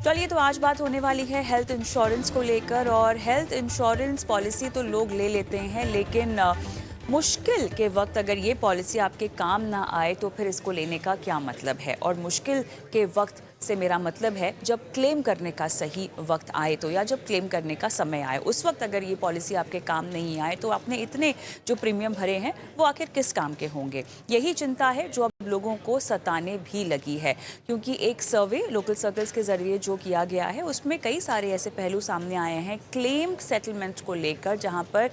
चलिए, तो आज बात होने वाली है हेल्थ इंश्योरेंस को लेकर। और हेल्थ इंश्योरेंस पॉलिसी तो लोग ले लेते हैं, लेकिन मुश्किल के वक्त अगर ये पॉलिसी आपके काम ना आए तो फिर इसको लेने का क्या मतलब है। और मुश्किल के वक्त से मेरा मतलब है जब क्लेम करने का सही वक्त आए, तो या जब क्लेम करने का समय आए उस वक्त अगर ये पॉलिसी आपके काम नहीं आए तो आपने इतने जो प्रीमियम भरे हैं वो आखिर किस काम के होंगे। यही चिंता है जो अब लोगों को सताने भी लगी है, क्योंकि एक सर्वे लोकल सर्कल्स के जरिए जो किया गया है उसमें कई सारे ऐसे पहलू सामने आए हैं क्लेम सेटलमेंट को लेकर, जहां पर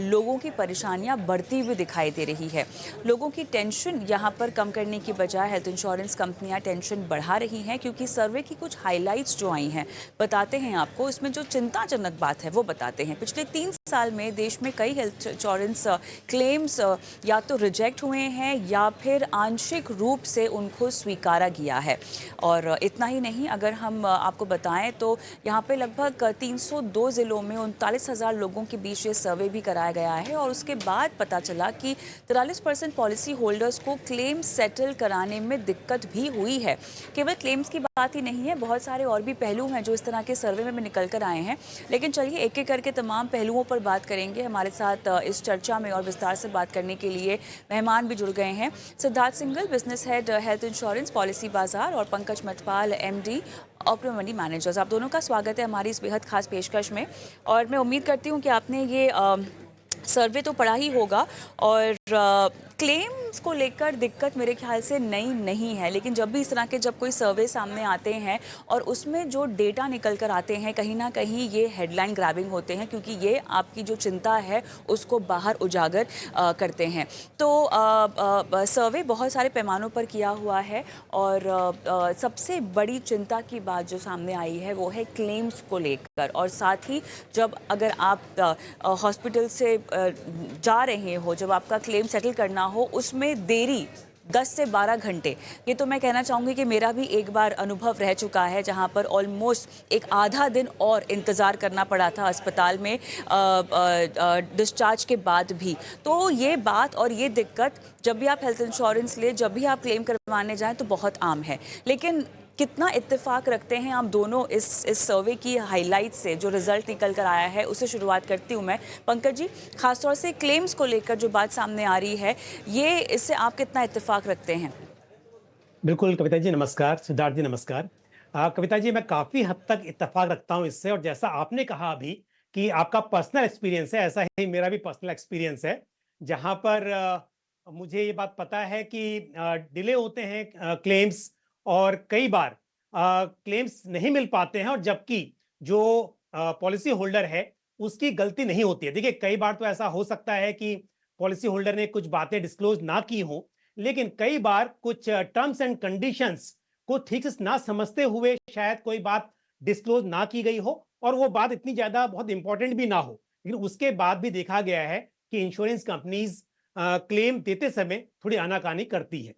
लोगों की परेशानियां बढ़ती हुई दिखाई दे रही है। लोगों की टेंशन यहां पर कम करने की बजाय हेल्थ इंश्योरेंस कंपनियां टेंशन बढ़ा रही हैं, क्योंकि सर्वे की कुछ हाइलाइट्स जो आई हैं बताते हैं आपको, इसमें जो चिंताजनक बात है वो बताते हैं। पिछले 3 साल में देश में कई हेल्थ इंश्योरेंस क्लेम्स या तो रिजेक्ट हुए हैं या फिर आंशिक रूप से उनको स्वीकारा गया है। और इतना ही नहीं, अगर हम आपको बताएं तो यहाँ पे लगभग 302 ज़िलों में 39,000 लोगों के बीच ये सर्वे भी कराया गया है। और उसके बाद पता चला कि 43% पॉलिसी होल्डर्स को क्लेम सेटल कराने में दिक्कत भी हुई है। केवल क्लेम्स की बात ही नहीं है, बहुत सारे और भी पहलू हैं जो इस तरह के सर्वे में निकल कर आए हैं। लेकिन चलिए, एक एक करके तमाम पहलुओं पर बात करेंगे। हमारे साथ इस चर्चा में और विस्तार से बात करने के लिए मेहमान भी जुड़ गए हैं। Siddharth Singhal, business head health insurance Policybazaar, और Pankaj Matpal, MD Opto money managers. आप दोनों का स्वागत है हमारी इस बेहद खास पेशकश में। और मैं उम्मीद करती हूँ कि आपने ये सर्वे तो पढ़ा ही होगा। और क्लेम्स को लेकर दिक्कत मेरे ख्याल से नई नहीं है, लेकिन जब भी इस तरह के जब कोई सर्वे सामने आते हैं और उसमें जो डेटा निकल कर आते हैं, कहीं ना कहीं ये हेडलाइन ग्रैबिंग होते हैं, क्योंकि ये आपकी जो चिंता है उसको बाहर उजागर करते हैं। तो सर्वे बहुत सारे पैमानों पर किया हुआ है। और सबसे बड़ी चिंता की बात जो सामने आई है वो है क्लेम्स को लेकर। और साथ ही जब अगर आप हॉस्पिटल से जा रहे हो, जब आपका क्लेम सेटल करना हो, उसमें देरी 10 से 12 घंटे, ये तो मैं कहना चाहूँगी कि मेरा भी एक बार अनुभव रह चुका है, जहाँ पर ऑलमोस्ट एक आधा दिन और इंतज़ार करना पड़ा था अस्पताल में डिस्चार्ज के बाद भी। तो ये बात और ये दिक्कत जब भी आप हेल्थ इंश्योरेंस ले, जब भी आप क्लेम करवाने जाएं तो बहुत आम है। लेकिन कितना इत्तेफाक रखते हैं आप दोनों इस सर्वे की हाइलाइट से, जो रिजल्ट निकल कर आया है उससे शुरुआत करती हूँ मैं। पंकज जी, खासतौर से क्लेम्स को लेकर जो बात सामने आ रही है, ये इससे आप कितना इत्तेफाक रखते हैं? बिल्कुल कविता जी नमस्कार, सिद्धार्थ जी नमस्कार। कविता जी मैं काफ़ी हद तक इत्तेफ़ाक रखता हूँ इससे और जैसा आपने कहा अभी कि आपका पर्सनल एक्सपीरियंस है, ऐसा ही मेरा भी पर्सनल एक्सपीरियंस है। जहाँ पर मुझे ये बात पता है कि डिले होते हैं क्लेम्स और कई बार क्लेम्स नहीं मिल पाते हैं और जबकि जो पॉलिसी होल्डर है, उसकी गलती नहीं होती है। देखिए, कई बार तो ऐसा हो सकता है कि पॉलिसी होल्डर ने कुछ बातें डिस्क्लोज़ ना की हों, लेकिन कई बार कुछ टर्म्स एंड कंडीशंस को ठीक से ना समझते हुए शायद कोई बात डिस्क्लोज ना की गई हो और वो बात इतनी ज्यादा बहुत इंपॉर्टेंट भी ना हो, लेकिन उसके बाद भी देखा गया है कि इंश्योरेंस कंपनीज क्लेम देते समय थोड़ी आनाकानी करती है।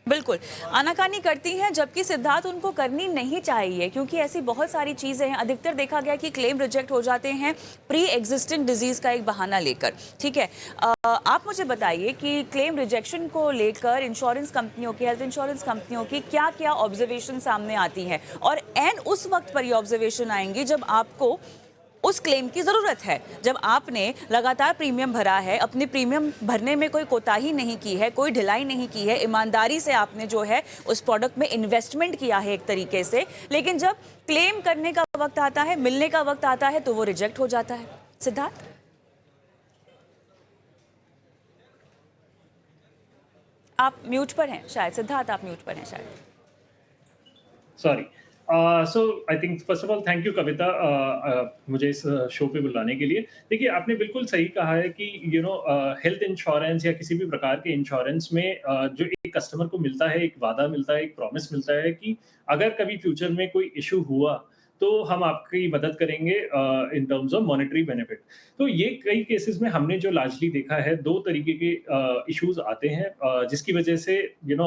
बिल्कुल, आनाकानी करती हैं, जबकि सिद्धार्थ उनको करनी नहीं चाहिए, क्योंकि ऐसी बहुत सारी चीज़ें हैं। अधिकतर देखा गया कि क्लेम रिजेक्ट हो जाते हैं प्री एग्जिस्टिंग डिजीज़ का एक बहाना लेकर। ठीक है, आप मुझे बताइए कि क्लेम रिजेक्शन को लेकर इंश्योरेंस कंपनियों की, हेल्थ इंश्योरेंस कंपनियों की क्या-क्या ऑब्जर्वेशन सामने आती हैं? और एंड उस वक्त पर ये ऑब्जर्वेशन आएँगी जब आपको उस क्लेम की ज़रूरत है, जब आपने लगातार प्रीमियम भरा है, अपने प्रीमियम भरने में कोई कोताही नहीं की है, कोई ढिलाई नहीं की है, ईमानदारी से आपने जो है उस प्रोडक्ट में इन्वेस्टमेंट किया है एक तरीके से, लेकिन जब क्लेम करने का वक्त आता है, मिलने का वक्त आता है, तो वो रिजेक्ट हो जाता है। सिद्धार्थ, आप म्यूट पर हैं शायद। सिद्धार्थ, आप म्यूट पर हैं शायद। Sorry. So I think first of all thank you Kavita मुझे इस शो पे बुलाने के लिए। देखिए, आपने बिल्कुल सही कहा है कि हेल्थ इंश्योरेंस या किसी भी प्रकार के इंश्योरेंस में जो एक कस्टमर को मिलता है, एक वादा मिलता है, एक प्रॉमिस मिलता है कि अगर कभी फ्यूचर में कोई इश्यू हुआ तो हम आपकी मदद करेंगे in terms of monetary benefit. तो ये कई केसेस में हमने जो लार्जली देखा है, दो तरीके के इश्यूज आते हैं जिसकी वजह से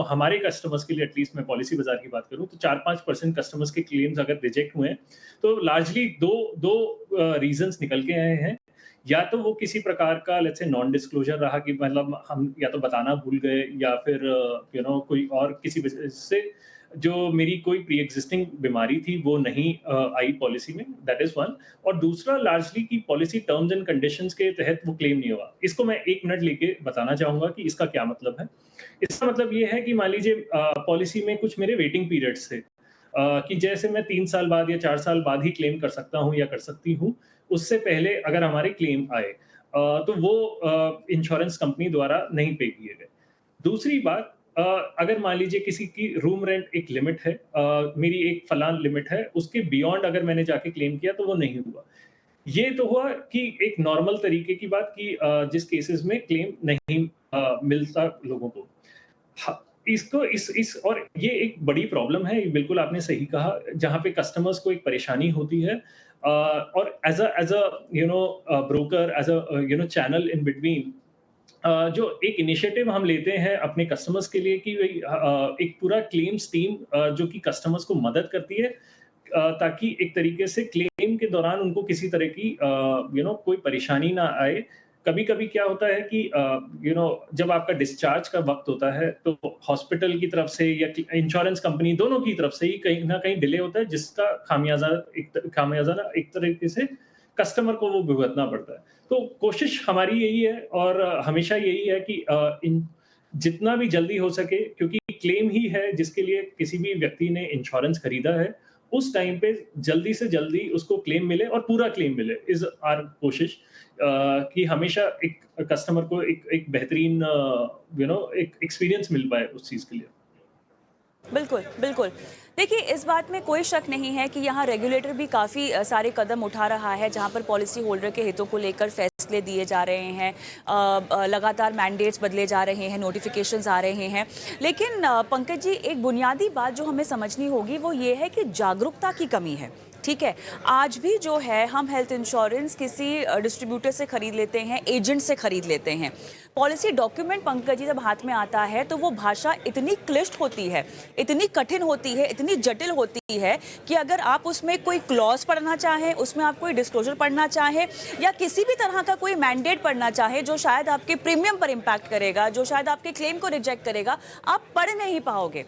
हमारे कस्टमर्स के लिए, एटलीस्ट मैं पॉलिसी बाजार की बात करूं तो 4-5% कस्टमर्स के क्लेम्स अगर रिजेक्ट हुए हैं तो लार्जली दो दो रीजंस निकल के आए हैं। या तो वो किसी प्रकार का लेट्स से नॉन डिस्क्लोजर रहा कि मतलब हम या तो बताना भूल गए या फिर कोई और किसी वजह से जो मेरी कोई प्री एग्जिस्टिंग बीमारी थी वो नहीं आई पॉलिसी में, दैट इज़ वन। और दूसरा लार्जली कि पॉलिसी टर्म्स एंड कंडीशंस के तहत वो क्लेम नहीं हुआ। इसको मैं 1 मिनट लेके बताना चाहूँगा कि इसका क्या मतलब है। इसका मतलब ये है कि मान लीजिए पॉलिसी में कुछ मेरे वेटिंग पीरियड्स थे, कि जैसे मैं 3 साल बाद या 4 साल बाद ही क्लेम कर सकता हूँ या कर सकती हूँ, उससे पहले अगर हमारे क्लेम आए तो वो इंश्योरेंस कंपनी द्वारा नहीं पे किए गए। दूसरी बात, अगर मान लीजिए किसी की रूम रेंट एक लिमिट है, मेरी एक फलान लिमिट है, उसके बियॉन्ड अगर मैंने जाके क्लेम किया तो वो नहीं हुआ। ये तो हुआ कि एक नॉर्मल तरीके की बात कि जिस केसेस में क्लेम नहीं मिलता लोगों को। हाँ, इसको इस और ये एक बड़ी प्रॉब्लम है, ये बिल्कुल आपने सही कहा, जहाँ पे कस्टमर्स को एक परेशानी होती है, और as a broker, as a channel in between, जो एक इनिशिएटिव हम लेते हैं अपने कस्टमर्स के लिए कि भई एक पूरा क्लेम्स टीम जो कि कस्टमर्स को मदद करती है, ताकि एक तरीके से क्लेम के दौरान उनको किसी तरह की कोई परेशानी ना आए। कभी-कभी क्या होता है कि जब आपका डिस्चार्ज का वक़्त होता है, तो हॉस्पिटल की तरफ से या इंश्योरेंस कंपनी दोनों की तरफ से ही कहीं न कहीं डिले होता है, जिसका खामियाज़ा ना एक तरीके से कस्टमर को वो भुगतना पड़ता है। तो कोशिश हमारी यही है और हमेशा यही है कि इन जितना भी जल्दी हो सके, क्योंकि क्लेम ही है जिसके लिए किसी भी व्यक्ति ने इंश्योरेंस खरीदा है, उस टाइम पे जल्दी से जल्दी उसको क्लेम मिले और पूरा क्लेम मिले इज़ आवर कोशिश, कि हमेशा एक कस्टमर को एक एक बेहतरीन एक एक्सपीरियंस मिल पाए उस चीज़ के लिए। बिल्कुल, बिल्कुल। देखिए, इस बात में कोई शक नहीं है कि यहाँ रेगुलेटर भी काफ़ी सारे कदम उठा रहा है, जहाँ पर पॉलिसी होल्डर के हितों को लेकर फैसले दिए जा रहे हैं। लगातार मैंडेट्स बदले जा रहे हैं, नोटिफिकेशंस आ रहे हैं। लेकिन पंकज जी, एक बुनियादी बात जो हमें समझनी होगी वो ये है कि जागरूकता की कमी है। ठीक है, आज भी जो है हम हेल्थ इंश्योरेंस किसी डिस्ट्रीब्यूटर से खरीद लेते हैं, एजेंट से खरीद लेते हैं। पॉलिसी डॉक्यूमेंट पंकज जी जब हाथ में आता है तो वो भाषा इतनी क्लिष्ट होती है, इतनी कठिन होती है, इतनी जटिल होती है कि अगर आप उसमें कोई क्लॉज पढ़ना चाहें, उसमें आप कोई डिस्क्लोजर पढ़ना चाहें या किसी भी तरह का कोई मैंडेट पढ़ना चाहें जो शायद आपके प्रीमियम पर इम्पैक्ट करेगा, जो शायद आपके क्लेम को रिजेक्ट करेगा, आप पढ़ नहीं पाओगे।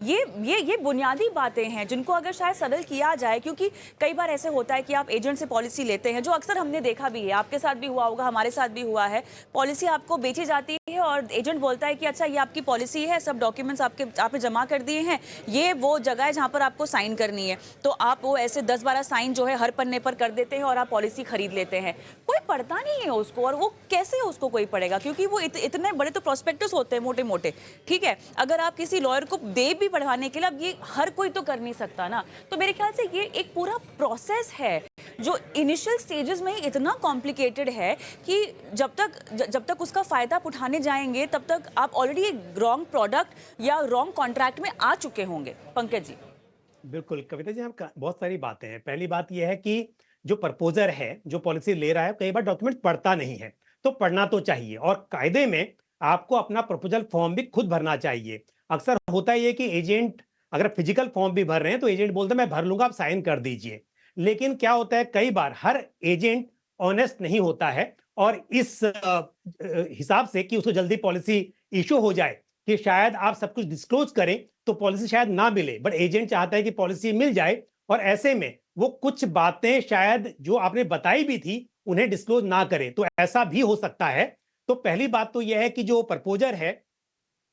ये बुनियादी बातें हैं जिनको अगर शायद सरल किया जाए, क्योंकि कई बार ऐसे होता है कि आप एजेंट से पॉलिसी लेते हैं, जो अक्सर हमने देखा भी है, आपके साथ भी हुआ होगा, हमारे साथ भी हुआ है। पॉलिसी आपको बेची जाती है और एजेंट बोलता है कि अच्छा ये आपकी पॉलिसी है, सब डॉक्यूमेंट्स आपने जमा कर दिए हैं, ये वो जगह है जहाँ पर आपको साइन करनी है। तो आप वो ऐसे 10-12 साइन जो है हर पन्ने पर कर देते हैं और आप पॉलिसी खरीद लेते हैं। कोई पढ़ता नहीं है उसको, और वो कैसे उसको कोई पढ़ेगा, क्योंकि वो इतने बड़े तो प्रोस्पेक्टस होते हैं मोटे-मोटे। ठीक है, अगर आप किसी लॉयर को दे भी पढ़वाने के लिए, अब ये हर कोई तो कर नहीं सकता ना। तो मेरे ख्याल से ये एक पूरा प्रोसेस है जो इनिशियल स्टेजेस में ही इतना कॉम्प्लिकेटेड है कि जब तक उसका फायदा आप उठाने जाएंगे तब तक आप ऑलरेडी एक रॉन्ग प्रोडक्ट या रॉन्ग कॉन्ट्रैक्ट में आ चुके होंगे। पंकज जी। बिल्कुल, कविता जी, बहुत सारी बातें हैं। पहली बात यह है कि जो प्रपोज़र है, जो पॉलिसी ले रहा है, कई बार डॉक्यूमेंट पढ़ता नहीं है, तो पढ़ना तो चाहिए और कायदे में आपको अपना प्रपोज़ल फॉर्म भी खुद भरना चाहिए। अक्सर होता ये है कि एजेंट अगर फिजिकल फॉर्म भी भर रहे हैं, तो एजेंट बोलता है, "मैं भर लूँगा, आप साइन कर दीजिए।" लेकिन क्या होता है, कई बार हर एजेंट ऑनेस्ट नहीं होता है और इस हिसाब से कि उसको जल्दी पॉलिसी इश्यू हो जाए, कि शायद आप सब कुछ डिस्क्लोज़ करें, तो पॉलिसी शायद ना मिले, बट एजेंट चाहता है कि पॉलिसी मिल जाए और ऐसे में वो कुछ बातें शायद जो आपने बताई भी थी, उन्हें डिस्क्लोज़ ना करें, तो ऐसा भी हो सकता है। तो पहली बात तो यह है कि जो प्रपोज़र है,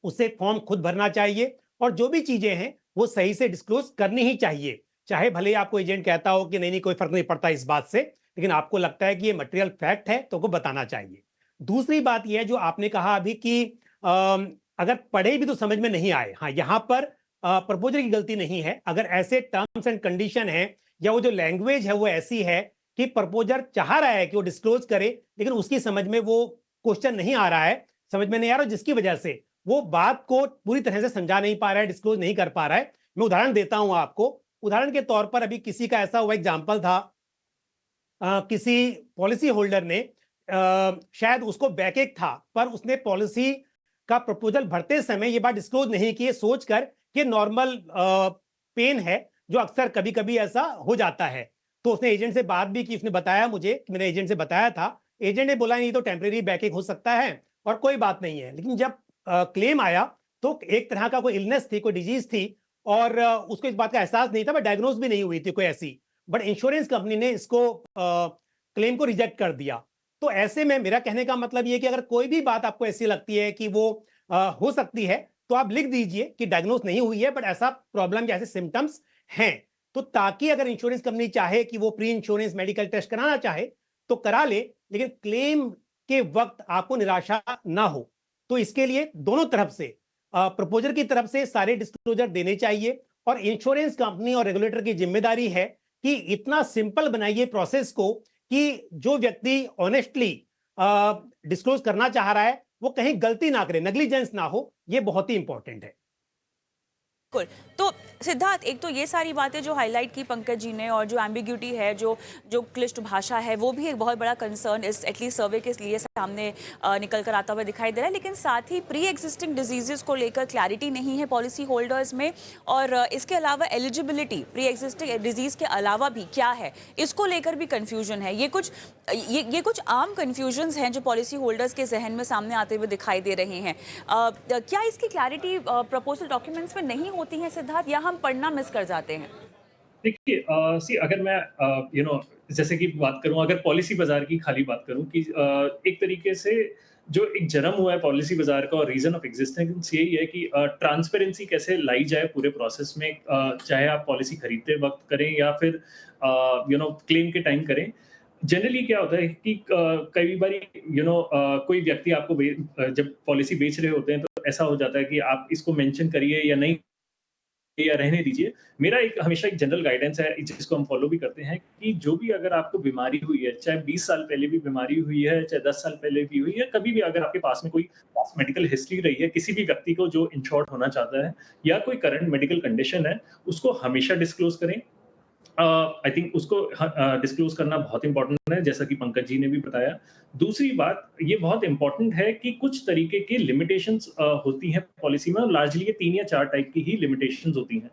उसे फॉर्म खुद भरना चाहिए और जो भी चीज़ें हैं, वो सही से डिस्क्लोज़ करनी ही चाहिए। चाहे भले ही आपको एजेंट कहता हो कि नहीं, नहीं कोई फ़र्क नहीं पड़ता इस बात से, लेकिन आपको लगता है कि ये मटेरियल फैक्ट है, तो वो बताना चाहिए। दूसरी बात ये है जो आपने कहा अभी कि अगर पढ़े भी तो समझ में नहीं आए। हाँ, यहाँ पर प्रपोज़र की गलती नहीं है। अगर ऐसे टर्म्स एंड कंडीशन हैं या वो जो लैंग्वेज है वो ऐसी है कि प्रपोज़र चाह रहा है कि वो डिस्क्लोज़ करे, लेकिन उसकी समझ में वो क्वेश्चन नहीं आ रहा है, समझ में नहीं आ रहा, जिसकी वजह से वो बात को पूरी तरह से समझा नहीं पा रहा है, डिस्क्लोज़ नहीं कर पा रहा है। मैं उदाहरण देता हूँ आपको। उदाहरण के तौर पर अभी किसी का ऐसा हुआ एग्ज़ाम्पल था, किसी पॉलिसी होल्डर ने शायद उसको बैकएक था, पर उसने पॉलिसी का प्रपोज़ल भरते समय ये बात डिस्क्लोज़ नहीं की है, सोचकर कि नॉर्मल पेन है, जो अक्सर कभी-कभी ऐसा हो जाता है। तो उसने एजेंट से बात भी की, उसने बताया मुझे कि मैंने एजेंट से बताया था। एजेंट ने बोला, "ये तो टेम्परेरी बैकएक हो सकता है और कोई बात नहीं है।" लेकिन जब क्लेम आया, तो एक तरह का कोई इलनेस थी, कोई डिज़ीज़ थी और उसको इस बात का एहसास नहीं था, बट डायग्नोज भी नहीं हुई थी कोई ऐसी, बट इंश्योरेंस कंपनी ने इसको क्लेम को रिजेक्ट कर दिया। तो ऐसे में मेरा कहने का मतलब ये कि अगर कोई भी बात आपको ऐसी लगती है कि वो हो सकती है, तो आप लिख दीजिए कि डायग्नोज नहीं हुई है, बट ऐसा प्रॉब्लम या ऐसे सिम्टम्स हैं। तो ताकि अगर इंश्योरेंस कंपनी चाहे कि वो प्री इंश्योरेंस मेडिकल टेस्ट कराना चाहे तो करा ले, लेकिन क्लेम के वक्त आपको निराशा ना हो। तो इसके लिए दोनों तरफ से, प्रपोजर की तरफ से सारे डिस्क्लोजर देने चाहिए, और इंश्योरेंस कंपनी और रेगुलेटर की जिम्मेदारी है कि इतना सिंपल बनाइए प्रोसेस को कि जो व्यक्ति ऑनेस्टली डिस्क्लोज करना चाह रहा है वो कहीं गलती ना करे, नेग्लिजेंस ना हो। ये बहुत ही इंपॉर्टेंट है। बिल्कुल। तो सिद्धार्थ, एक तो ये सारी बातें जो हाईलाइट की पंकज जी ने, और जो एम्बिग्यूटी है, जो जो क्लिष्ट भाषा है, वो भी एक बहुत बड़ा कंसर्न इस एटलीस्ट सर्वे के लिए सामने निकल कर आता हुआ दिखाई दे रहा है। लेकिन साथ ही प्री एग्जिस्टिंग डिजीजेस को लेकर क्लैरिटी नहीं है पॉलिसी होल्डर्स में, और इसके अलावा एलिजिबिलिटी प्री एग्जिस्टिंग डिजीज के अलावा भी क्या है, इसको लेकर भी कंफ्यूजन है। ये कुछ आम कंफ्यूजन्स हैं जो पॉलिसी होल्डर्स के जहन में सामने आते हुए दिखाई दे रहे हैं। क्या इसकी क्लैरिटी प्रपोजल डॉक्यूमेंट्स में नहीं होती है सिद्धार्थ, या हम पढ़ना मिस कर जाते हैं? देखिए सी अगर मैं जैसे कि बात करूं, अगर पॉलिसी बाजार की खाली बात करूं कि एक तरीके से जो एक जन्म हुआ है पॉलिसी बाजार का, और रीजन ऑफ एग्जिस्टेंस यही है कि ट्रांसपेरेंसी कैसे लाई जाए पूरे प्रोसेस में, चाहे आप पॉलिसी खरीदते वक्त करें या फिर क्लेम के टाइम करें। जनरली क्या होता है कि कई बार कोई व्यक्ति आपको जब पॉलिसी बेच रहे होते हैं तो ऐसा हो जाता है कि आप इसको मेंशन करिए या नहीं या रहने दीजिए। मेरा एक हमेशा एक जनरल गाइडेंस है जिसको हम फॉलो भी करते हैं कि जो भी अगर आपको बीमारी हुई है, चाहे 20 साल पहले भी बीमारी हुई है, चाहे 10 साल पहले भी हुई है, कभी भी अगर आपके पास में कोई पास्ट मेडिकल हिस्ट्री रही है, किसी भी व्यक्ति को जो इंश्योर्ड होना चाहता है या कोई करंट मेडिकल कंडीशन है, उसको हमेशा डिस्क्लोज़ करें। आई थिंक उसको डिस्क्लोज़ करना बहुत इम्पोर्टेंट है, जैसा कि पंकज जी ने भी बताया। दूसरी बात, ये बहुत इम्पोर्टेंट है कि कुछ तरीके की लिमिटेशंस होती हैं पॉलिसी में, और लार्जली ये 3 या 4 टाइप की ही लिमिटेशंस होती हैं।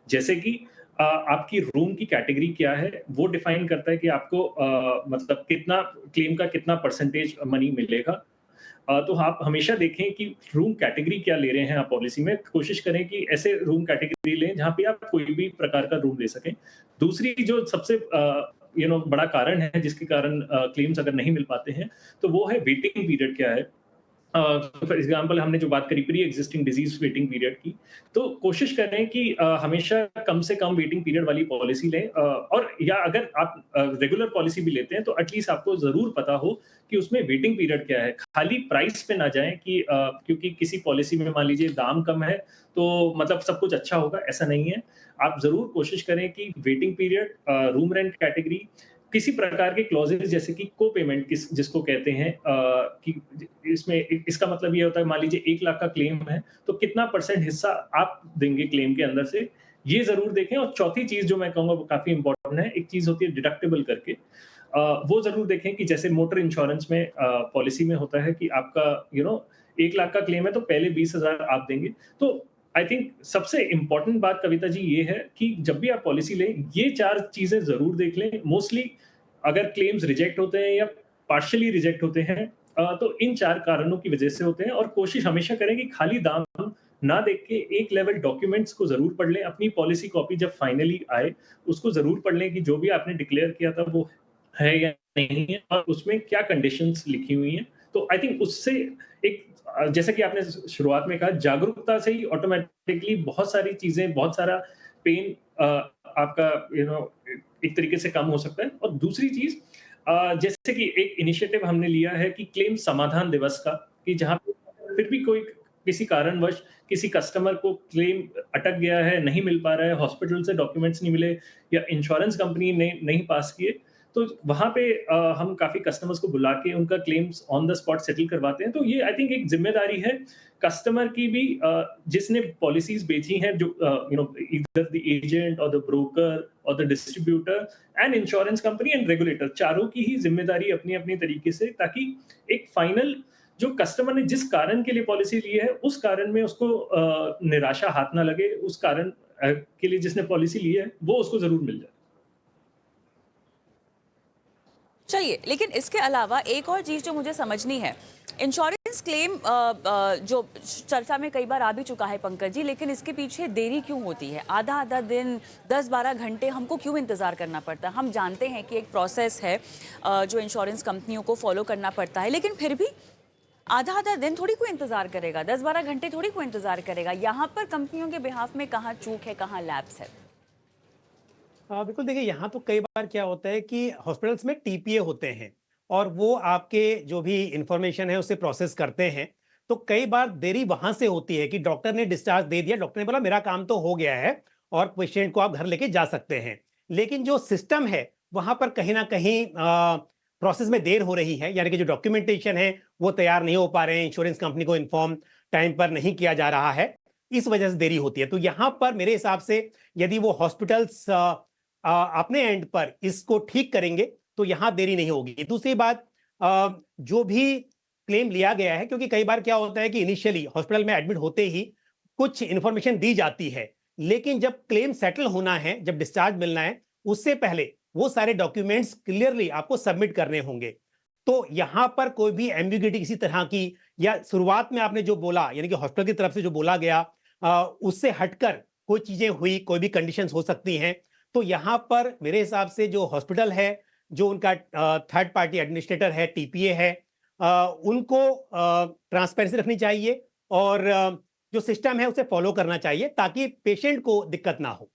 जैसे कि आपकी रूम की कैटेगरी क्या है, वो डिफाइन करता है कि आपको मतलब कितना क्लेम का कितना परसेंटेज मनी मिलेगा। तो आप हमेशा देखें कि रूम कैटेगरी क्या ले रहे हैं आप पॉलिसी में। कोशिश करें कि ऐसे रूम कैटेगरी लें जहाँ पे आप कोई भी प्रकार का रूम ले सकें। दूसरी जो सबसे बड़ा कारण है जिसके कारण क्लेम्स अगर नहीं मिल पाते हैं, तो वो है वेटिंग पीरियड क्या है। फॉर एग्जांपल हमने जो बात करी pre existing disease waiting period की, तो कोशिश करें कि हमेशा कम से कम वेटिंग पीरियड वाली पॉलिसी लें, और या अगर आप रेगुलर पॉलिसी भी लेते हैं तो एटलीस्ट आपको जरूर पता हो कि उसमें वेटिंग पीरियड क्या है। खाली प्राइस पे ना जाएं कि क्योंकि किसी पॉलिसी में मान लीजिए दाम कम है तो मतलब सब कुछ अच्छा होगा, ऐसा नहीं है। आप जरूर कोशिश करें कि waiting period, room rent category, किसी प्रकार के क्लॉजेज जैसे कि को पेमेंट जिसको कहते हैं, कि इसमें इसका मतलब ये होता है मान लीजिए 1 लाख का क्लेम है तो कितना परसेंट हिस्सा आप देंगे क्लेम के अंदर से, ये जरूर देखें। और चौथी चीज जो मैं कहूंगा वो काफी इंपॉर्टेंट है, एक चीज होती है डिडक्टेबल करके, वो जरूर देखें कि जैसे मोटर इंश्योरेंस में पॉलिसी में होता है कि आपका 1 लाख का क्लेम है तो पहले 20,000 आप देंगे। तो आई थिंक सबसे इंपॉर्टेंट बात कविता जी ये है कि जब भी आप पॉलिसी लें ये 4 चीजें जरूर देख लें। मोस्टली अगर क्लेम्स रिजेक्ट होते हैं या पार्शियली रिजेक्ट होते हैं, तो इन 4 कारणों की वजह से होते हैं। और कोशिश हमेशा करें कि खाली दाम ना देख के एक लेवल डॉक्यूमेंट्स को जरूर पढ़ लें। अपनी पॉलिसी कॉपी जब फाइनली आए उसको जरूर पढ़ लें कि जो भी आपने डिक्लेयर किया था वो है या नहीं है, और उसमें क्या कंडीशंस लिखी हुई हैं। तो आई थिंक उससे एक जैसे कि आपने शुरुआत में कहा, जागरूकता से ही ऑटोमेटिकली बहुत सारी चीजें, बहुत सारा पेन आपका एक तरीके से कम हो सकता है। और दूसरी चीज, जैसे कि एक इनिशिएटिव हमने लिया है कि क्लेम समाधान दिवस का, कि जहाँ पे फिर भी कोई किसी कारणवश किसी कस्टमर को क्लेम अटक गया है, नहीं मिल पा रहा है, हॉस्पिटल से डॉक्यूमेंट्स नहीं मिले या इंश्योरेंस कंपनी ने नहीं पास किए, तो वहाँ पे हम काफ़ी कस्टमर्स को बुला के उनका claims on the spot settle करवाते हैं। तो ये आई थिंक एक ज़िम्मेदारी है कस्टमर की भी, जिसने पॉलिसीज़ बेची हैं, जो ईदर द एजेंट और द ब्रोकर और the distributor and insurance company and regulator, चारों की ही ज़िम्मेदारी अपनी-अपनी तरीके से, ताकि एक फाइनल जो कस्टमर ने जिस कारण के लिए पॉलिसी ली है, उस कारण में उसको निराशा हाथ ना लगे, उस कारण के लिए जिसने पॉलिसी ली है, वो उसको ज़रूर मिल जाए। चलिए, लेकिन इसके अलावा एक और चीज जो मुझे समझनी है, इंश्योरेंस क्लेम जो चर्चा में कई बार आ भी चुका है पंकज जी, लेकिन इसके पीछे देरी क्यों होती है? आधा आधा दिन, 10-12 घंटे हमको क्यों इंतजार करना पड़ता है? हम जानते हैं कि एक प्रोसेस है जो इंश्योरेंस कंपनियों को फॉलो करना पड़ता है, लेकिन फिर भी आधा आधा दिन थोड़ी कोई इंतजार करेगा, 10-12 घंटे थोड़ी कोई इंतजार करेगा। यहाँ पर कंपनियों के बिहाफ में कहाँ चूक है, कहाँ लैप्स है? बिल्कुल देखिए, यहाँ तो कई बार क्या होता है कि हॉस्पिटल्स में टीपीए होते हैं और वो आपके जो भी इंफॉर्मेशन है उसे प्रोसेस करते हैं। तो कई बार देरी वहां से होती है कि डॉक्टर ने डिस्चार्ज दे दिया, डॉक्टर ने बोला मेरा काम तो हो गया है और पेशेंट को आप घर लेके जा सकते हैं। लेकिन जो सिस्टम है वहां पर कहीं ना कहीं प्रोसेस में देर हो रही है, यानी कि जो डॉक्यूमेंटेशन है वो तैयार नहीं हो पा रहे हैं, इंश्योरेंस कंपनी को इन्फॉर्म टाइम पर नहीं किया जा रहा है, इस वजह से देरी होती है। तो यहाँ पर मेरे हिसाब से यदि वो हॉस्पिटल्स अपने एंड पर इसको ठीक करेंगे तो यहां देरी नहीं होगी। दूसरी बात, जो भी क्लेम लिया गया है, क्योंकि कई बार क्या होता है कि इनिशियली हॉस्पिटल में एडमिट होते ही कुछ इंफॉर्मेशन दी जाती है, लेकिन जब क्लेम सेटल होना है, जब डिस्चार्ज मिलना है, उससे पहले वो सारे डॉक्यूमेंट्स क्लियरली आपको सबमिट करने होंगे। तो यहां पर कोई भी एम्बिग्युइटी किसी तरह की, या शुरुआत में आपने जो बोला यानी कि हॉस्पिटल की तरफ से जो बोला गया उससे हटकर कोई चीजें हुई, कोई भी कंडीशंस हो सकती हैं, तो यहां पर मेरे हिसाब से जो हॉस्पिटल है, जो उनका थर्ड पार्टी एडमिनिस्ट्रेटर है, टीपीए है, उनको ट्रांसपेरेंसी रखनी चाहिए और जो सिस्टम है उसे फॉलो करना चाहिए ताकि पेशेंट को दिक्कत ना हो।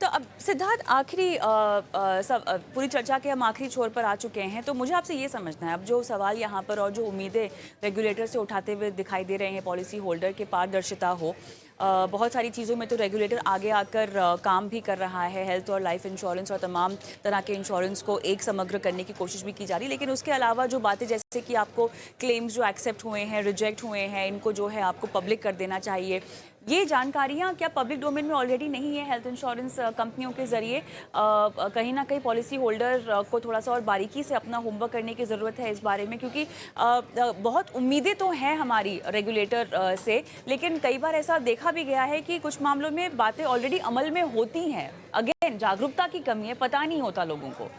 तो अब सिद्धार्थ, आखिरी पूरी चर्चा के हम आखिरी छोर पर आ चुके हैं, तो मुझे आपसे ये समझना है, अब जो सवाल यहाँ पर और जो उम्मीदें रेगुलेटर से उठाते हुए दिखाई दे रहे हैं, पॉलिसी होल्डर के पारदर्शिता हो, बहुत सारी चीज़ों में तो रेगुलेटर आगे आकर काम भी कर रहा है, हेल्थ और लाइफ इंश्योरेंस और तमाम तरह के इंश्योरेंस को एक समग्र करने की कोशिश भी की जा रही है, लेकिन उसके अलावा जो बातें जैसे कि आपको क्लेम्स जो एक्सेप्ट हुए हैं, रिजेक्ट हुए हैं, इनको जो है आपको पब्लिक कर देना चाहिए, ये जानकारियां क्या पब्लिक डोमेन में ऑलरेडी नहीं है? हेल्थ इंश्योरेंस कंपनियों के जरिए कहीं ना कहीं पॉलिसी होल्डर को थोड़ा सा और बारीकी से अपना होमवर्क करने की ज़रूरत है इस बारे में, क्योंकि बहुत उम्मीदें तो हैं हमारी रेगुलेटर से, लेकिन कई बार ऐसा देखा भी गया है कि कुछ मामलों में बातें ऑलरेडी अमल में होती हैं। अगेन, जागरूकता की कमी है, पता नहीं होता लोगों को।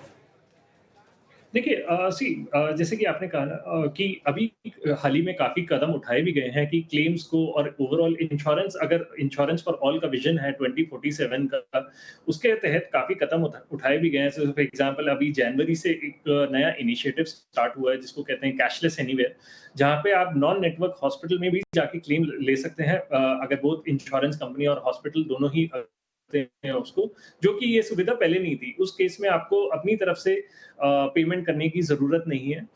देखिए जैसे कि आपने कहा ना कि अभी हाल ही में काफ़ी कदम उठाए भी गए हैं कि क्लेम्स को और ओवरऑल इंश्योरेंस, अगर इंश्योरेंस फॉर ऑल का विज़न है 2047 का, उसके तहत काफ़ी कदम उठाए भी गए हैं। सो फॉर एग्ज़ाम्पल अभी जनवरी से एक नया इनिशिएटिव स्टार्ट हुआ है जिसको कहते हैं कैशलेस एनीवेयर, जहाँ पे आप नॉन नेटवर्क हॉस्पिटल में भी जाके क्लेम ले सकते हैं, अगर बोथ इंश्योरेंस कंपनी और हॉस्पिटल दोनों ही हैं उसको, जो कि ये सुविधा पहले नहीं थी। उस केस में आपको अपनी तरफ से पेमेंट करने की ज़रूरत नहीं है।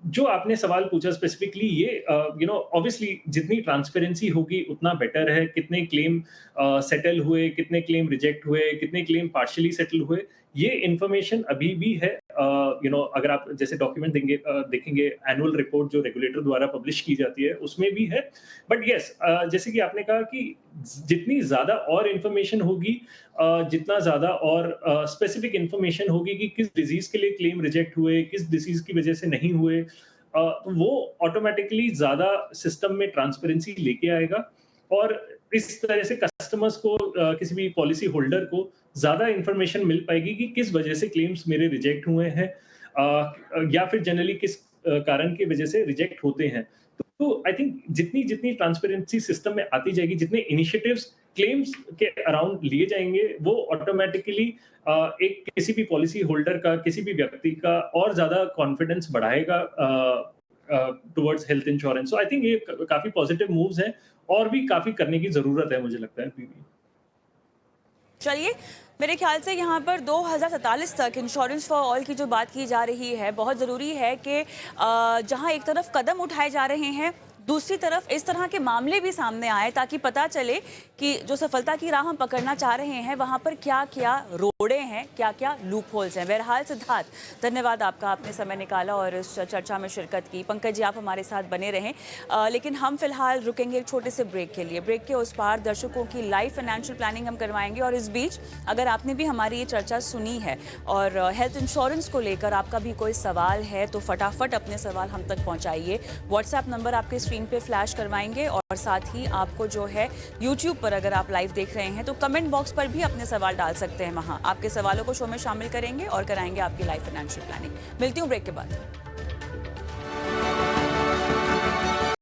जो आपने सवाल पूछा स्पेसिफिकली, ये ऑब्वियसली जितनी ट्रांसपेरेंसी होगी उतना बेटर है। कितने क्लेम सेटल हुए, कितने क्लेम रिजेक्ट हुए, कितने क्लेम पार्शियली सेटल हुए, ये इन्फॉर्मेशन अभी भी है। अगर आप जैसे डॉक्यूमेंट देखेंगे एनुअल रिपोर्ट जो रेगुलेटर द्वारा पब्लिश की जाती है उसमें भी है। बट यस, जैसे कि आपने कहा कि जितनी ज़्यादा और इन्फॉर्मेशन होगी, जितना ज़्यादा और स्पेसिफिक इन्फॉर्मेशन होगी कि किस डिजीज़ के लिए क्लेम रिजेक्ट हुए, किस डिजीज़ की वजह से नहीं हुए, तो वो ऑटोमेटिकली ज़्यादा सिस्टम में ट्रांसपेरेंसी लेके आएगा और इस तरह से कस्टमर्स को, किसी भी पॉलिसी होल्डर को ज़्यादा इन्फॉर्मेशन मिल पाएगी कि किस वजह से क्लेम्स मेरे रिजेक्ट हुए हैं, या फिर जनरली किस कारण की वजह से रिजेक्ट होते हैं। तो आई थिंक जितनी जितनी ट्रांसपेरेंसी सिस्टम में आती जाएगी, जितने इनिशिएटिव्स क्लेम्स के अराउंड लिए जाएंगे, वो ऑटोमेटिकली एक किसी भी पॉलिसी होल्डर का, किसी भी व्यक्ति का और ज़्यादा कॉन्फिडेंस बढ़ाएगा towards health insurance. So I think ये काफ़ी पॉजिटिव मूव्स हैं और भी काफ़ी करने की ज़रूरत है, मुझे लगता है अभी भी। चलिए, मेरे ख्याल से यहाँ पर 2047 तक इंश्योरेंस फॉर ऑल की जो बात की जा रही है, बहुत ज़रूरी है कि जहाँ एक तरफ कदम उठाए जा रहे हैं, दूसरी तरफ इस तरह के मामले भी सामने आए ताकि पता चले कि जो सफलता की राह हम पकड़ना चाह रहे हैं वहाँ पर क्या क्या रोड़े हैं, क्या क्या लूप होल्स हैं। बहरहाल सिद्धार्थ, धन्यवाद आपका, आपने समय निकाला और इस चर्चा में शिरकत की। पंकज जी, आप हमारे साथ बने रहें, लेकिन हम फिलहाल रुकेंगे एक छोटे से ब्रेक के लिए। ब्रेक के उस पार दर्शकों की लाइव फाइनेंशियल प्लानिंग हम करवाएंगे और इस बीच अगर आपने भी हमारी ये चर्चा सुनी है और हेल्थ इंश्योरेंस को लेकर आपका भी कोई सवाल है तो फटाफट अपने सवाल हम तक पहुँचाइए। व्हाट्सएप नंबर आपके स्क्रीन पे फ्लैश करवाएंगे और साथ ही आपको जो है यूट्यूब पर अगर आप लाइव देख रहे हैं तो कमेंट बॉक्स पर भी अपने सवाल डाल सकते हैं। वहां आपके सवालों को शो में शामिल करेंगे और कराएंगे आपकी लाइव फाइनेंशियल प्लानिंग। मिलती हूँ ब्रेक के बाद।